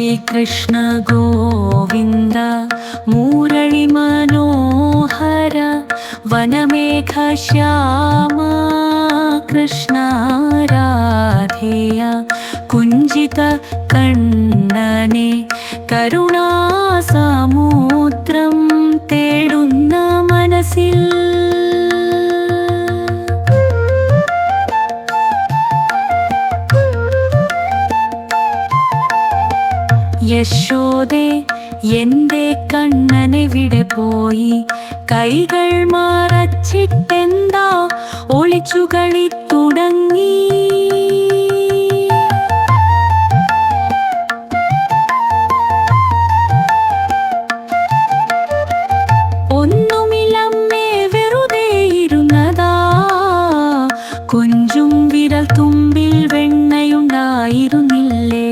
ശ്രീകൃഷ്ണ ഗോവിന്ദ മുരളി മനോഹര വനമേഘ ശ്യാമ കൃഷ്ണ രാധേയ കുഞ്ചിത കണ്ണനെ കരുണാസമുദ്രം തേടുന്ന മനസ്സിൽ യശോദേ എന്റെ കണ്ണനെവിടെ പോയി? കൈകൾ മറച്ചിട്ടെന്താ ഒളിച്ചുകളി തുടങ്ങി? ഒന്നുമില്ലമ്മേ വെറുതെ ഇരുന്നതാ, കൊഞ്ചും വിരൽ തുമ്പിൽ വെണ്ണയുണ്ടായിരുന്നില്ലേ?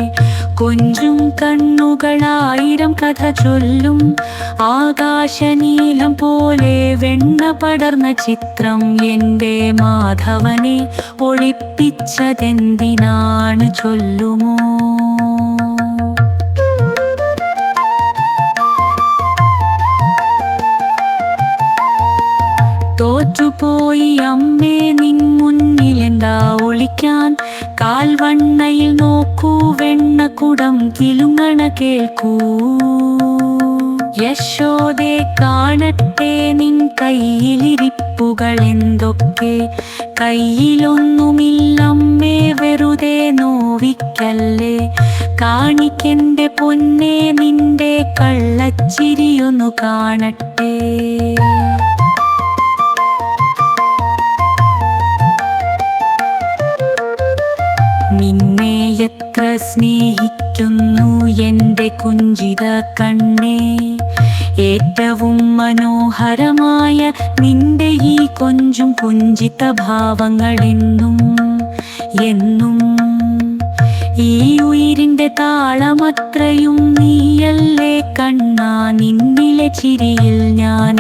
കൊഞ്ചും കണ്ണുകളായിരം കഥ ചൊല്ലും, ആകാശനീലം പോലെ വെണ്ണ പടർന്ന ചിത്രം എൻ്റെ മാധവനെ ഒളിപ്പിച്ചതെന്തിനാണ് ചൊല്ലുമോ? തോറ്റുപോയി അമ്മേ നിൻ മുന്നിലെന്താ ഒളിക്കാൻ? കാൽവണ്ണയിൽ നോക്കൂ, വെണ്ണക്കുടം കിലുങ്ങണ കേൾക്കൂ. യശോദേ കാണട്ടെ നിൻ കയ്യിലിരിപ്പുകൾ എന്തൊക്കെ? കയ്യിലൊന്നുമില്ലമ്മേ വെറുതെ നോവിക്കല്ലേ. കാണിക്കെന്റെ പൊന്നേ നിന്റെ കള്ളച്ചിരിയൊന്നു കാണട്ടെ. നിന്നെ എത്ര സ്നേഹിക്കുന്നു എൻ്റെ കുഞ്ചിത കണ്ണേ, ഏറ്റവും മനോഹരമായ നിന്റെ ഈ കൊഞ്ചും കുഞ്ചിത ഭാവങ്ങളെന്നും എന്നും ഈ ഉയിരിൻ്റെ താളമത്രയും നീയല്ലേ കണ്ണാ. നിന്നിലെ ചിരിയിൽ ഞാൻ